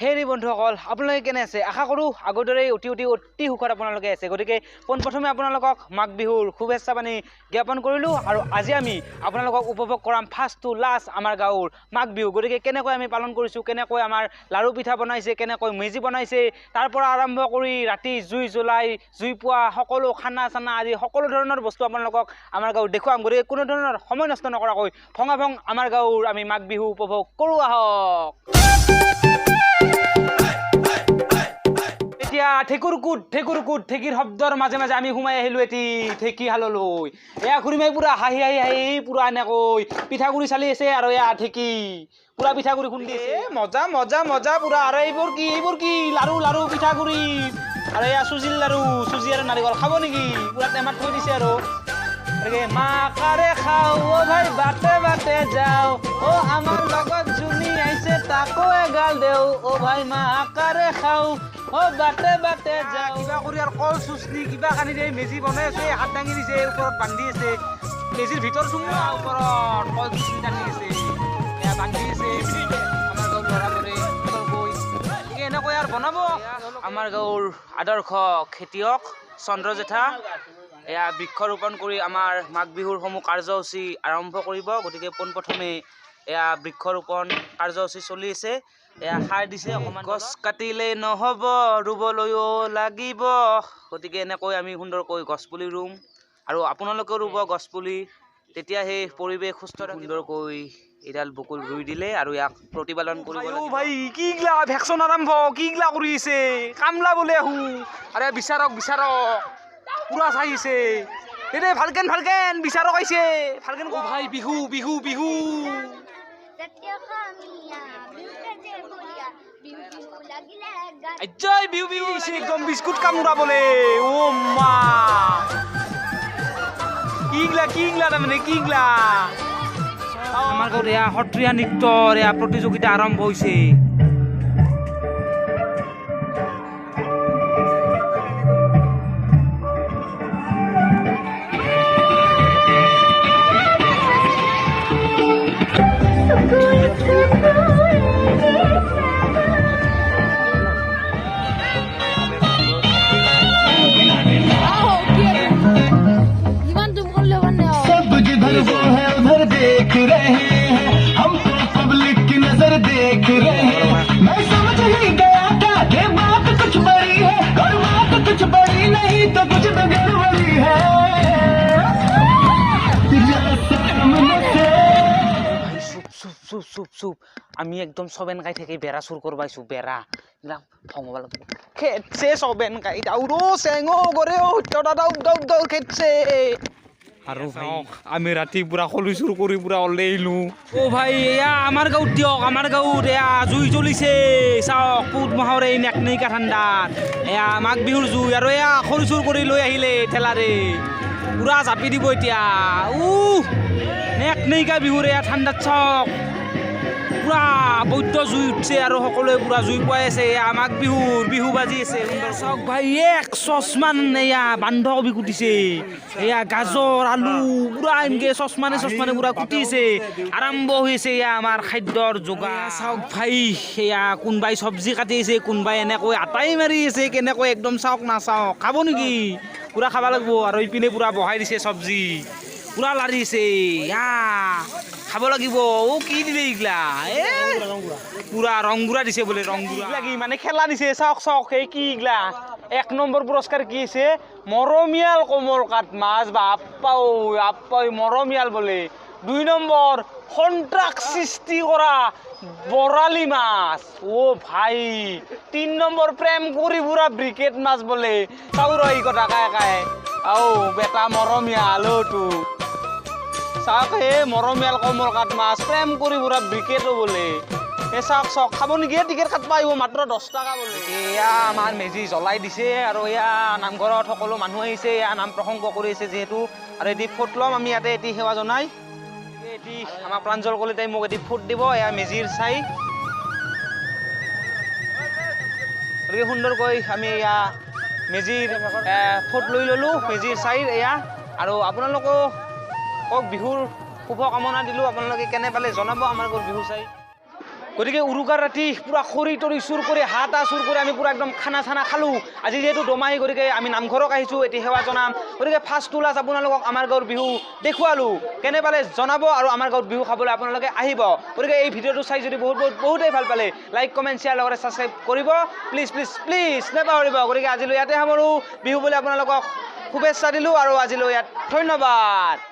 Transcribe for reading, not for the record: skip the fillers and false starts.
হেৰি বন্ধুসকল আপোনালোকে কেনে আছে আশা কৰোঁ আগৰ দৰে অতি সুখত আপোনালোকে আছে গতিকে পোনপ্ৰথমে আপোনালোকক মাঘ বিহুৰ শুভেচ্ছা বাণী জ্ঞাপন কৰিলোঁ আৰু আজি আমি আপোনালোকক উপভোগ কৰাম ফাৰ্ষ্ট টু লাষ্ট আমাৰ গাঁৱৰ মাঘ বিহু গতিকে কেনেকৈ আমি পালন কৰিছোঁ কেনেকৈ আমাৰ লাড়ু পিঠা বনাইছে কেনেকৈ মেজি বনাইছে তাৰ পৰা আৰম্ভ কৰি ৰাতি জুই জ্বলাই জুই পোৱা সকলো খানা চানা আদি সকলো ধৰণৰ বস্তু আপোনালোকক আমাৰ গাঁৱত দেখুৱাম গতিকে কোনো ধৰণৰ সময় নষ্ট নকৰাকৈ ভঙা ভং আমাৰ গাঁৱৰ আমি মাঘ বিহু উপভোগ কৰোঁ আহক এতিয়া ঠেকুৰ কুট ঠেকিৰ শব্দৰ মাজে মাজে আমি সোমাই আহিলোঁ এটি ঠেকি হাললৈ এয়া খুৰীমাই পুৰা হাঁহি পুৰা এনেকৈ পিঠাগুড়ি চালি আছে আৰু এয়া ঠেকি পুৰা পিঠাগুড়ি খুন্দি আছে মজা পুৰা আৰু এইবোৰ কি লাড়ু পিঠাগুড়ি আৰু এয়া চুজিৰ লাড়ু চুজি আৰু নাৰিকল খাব নেকি পুৰা টেমাত থৈ দিছে আৰু মাকাৰে খাওঁ অ' ভাই বাটে যাওঁ অ' আমাৰ লগত যোনী আহিছে তাকো এগাল দেও অ' ভাই মাকাৰে খাওঁ অ' বাটে যাওঁ কিবা কৰি আৰু কল চুচনি কিবা কানি দিয়ে মেজি বনাই আছে হাত দাঙি দিছে ওপৰত বান্ধি আছে মেজিৰ ভিতৰ সোমোৱা ওপৰত কল চুচনি দাঙি আছে এয়া বান্ধি আছে আমাৰ গাঁৱৰ ল'ৰাবোৰে এনেকৈ আৰু বনাব আমাৰ গাঁৱৰ আদৰ্শ খেতিয়ক চন্দ্ৰ জেঠা এয়া বৃক্ষৰোপণ কৰি আমাৰ মাঘ বিহুৰ সমূহ কাৰ্যসূচী আৰম্ভ কৰিব গতিকে পোনপ্ৰথমে এয়া বৃক্ষৰোপণ কাৰ্যসূচী চলি আছে এয়া সাৰ দিছে অকণমান গছ কাটিলে নহ'ব ৰুবলৈও লাগিব গতিকে এনেকৈ আমি সুন্দৰকৈ গছপুলি ৰুম আৰু আপোনালোকেও ৰুব গছপুলি তেতিয়া সেই পৰিৱেশ সুস্থ সুন্দৰকৈ এডাল বকুল ৰুই দিলে আৰু ইয়াক প্ৰতিপালন কৰিব লাগিব ভাই কিগলা ভেকচন আৰম্ভ কিগলা কৰি আছে কামলা বোলে আহো আৰে বিচাৰক পুৰা চাইছে এনে ভালকেন বিচাৰক আহিছে ভালকেন ও ভাই বিহু জয় বিহু একদম বিস্কুট কামুৰা বোলে ও মা কিগলা তাৰমানে কিগলা আমাৰ গাঁৱত এয়া সত্ৰীয়া নৃত্যৰ এয়া প্ৰতিযোগিতা আৰম্ভ হৈছে देख रहे हैं हम तो पब्लिक की नजर देख रहे हैं मैं समझ ही गया था ये बात कुछ बड़ी है और बात कुछ बड़ी नहीं तो कुछ तो गड़बड़ी है চুপ আমি একদম সবেন গাই থেকে বেড়া চুর করবাইছো বেড়া ভঙবা লাগবো খেতছে সবেন গাই দাউরো চেঙো গরে দাউ খেতছে আৰু আমি ৰাতি পুৰা খলি চুৰ কৰি পুৰা ওলাইলো অ ভাই এয়া আমাৰ গাঁৱত দিয়ক আমাৰ গাঁৱত এয়া জুই জ্বলিছে চাওক পুত মাহৰ এই নেকনেইকা ঠাণ্ডাত এয়া মাঘ বিহুৰ জুই আৰু এয়া খৰি চুৰ কৰি লৈ আহিলে ঠেলাৰে পুৰা জাপি দিব এতিয়া নেকনেইকা বিহুৰ এয়া ঠাণ্ডাত চাওক পুৰা বৈদ্য জুই উঠছে আৰু সকলোৱে পুৰা জুই পুৱাই আছে এয়া মাঘ বিহু বাজি আছে চাওক ভাই এক চচমান এয়া বান্ধকবি কুটিছে এয়া গাজৰ আলু পুৰা এনেকে চচমানে পুৰা কুটিছে আৰম্ভ হৈছে এয়া আমাৰ খাদ্যৰ যোগাৰ চাওক ভাই এয়া কোনবাই চব্জি কাটি আছে কোনবাই এনেকৈ আটাই মাৰি আছে কেনেকৈ একদম চাওক না চাওক খাব নেকি পুৰা খাব লাগিব আৰু ইপিনে পুৰা বহাই দিছে চব্জি পুৰা লাৰিছে খাব লাগিব অ কি দিলে এইগলা পুৰা ৰংগুৰা দিছে বোলে ৰংগুৰা লাগি মানে খেলা দিছে চাওক এই কি এইগলা এক নম্বৰ পুৰস্কাৰ কি আছে মৰমীয়াল কমল কাঠ মাছ বা আপ্পাও মৰমীয়াল বোলে 2 নম্বৰ সন্ত্ৰাস সৃষ্টি কৰা বৰালি মাছ ও ভাই 3 নম্বৰ প্ৰেম কৰি পুৰা ব্ৰিকেট মাছ বোলে চাউৰ এই কথা কাই আও বেটা মৰমীয়াল তো চাওক হে মৰমীয়াল কমল কাঠ মাছ প্ৰেম কৰি পুৰা ব্ৰিকেটো বোলে এই চাওক খাব নেকি টিকেট কাটবা আহিব মাত্ৰ 10 টকা বোলে এয়া আমাৰ মেজি জ্বলাই দিছে আৰু এয়া নামঘৰত সকলো মানুহ আহিছে এয়া নাম প্ৰসংগ কৰিছে যিহেতু আৰু এটি ফুট ল'ম আমি ইয়াতে এটি সেৱা জনাই এটি আমাৰ প্ৰাঞ্জল কলিতাই মোক এটি ফুট দিব এয়া মেজিৰ চাই গতিকে সুন্দৰকৈ আমি এয়া মেজিৰ ফুট লৈ ল'লোঁ মেজিৰ চাইৰ এয়া আৰু আপোনালোকক বিহুৰ শুভকামনা দিলোঁ আপোনালোকে কেনে পালে জনাব আমাৰ ঘৰ বিহু চাই গতিকে উৰুকাৰ ৰাতি পুৰা খৰি তৰি চুৰ কৰি হাত চুৰ কৰি আমি পুৰা একদম খানা চানা খালোঁ আজি যিহেতু দমাহী গতিকে আমি নামঘৰক আহিছোঁ এটি সেৱা জনাম গতিকে ফাৰ্ষ্ট ক্লাছ আপোনালোকক আমাৰ গাঁৱৰ বিহু দেখুৱালোঁ কেনে পালে জনাব আৰু আমাৰ গাঁৱত বিহু খাবলৈ আপোনালোকে আহিব গতিকে এই ভিডিঅ'টো চাই যদি বহুতেই ভাল পালে লাইক কমেণ্ট শ্বেয়াৰ লগতে ছাবস্ক্ৰাইব কৰিব প্লিজ নেপাহৰিব গতিকে আজিলৈ ইয়াতে সামৰোঁ বিহু বুলি আপোনালোকক শুভেচ্ছা দিলোঁ আৰু আজিলৈ ইয়াত ধন্যবাদ।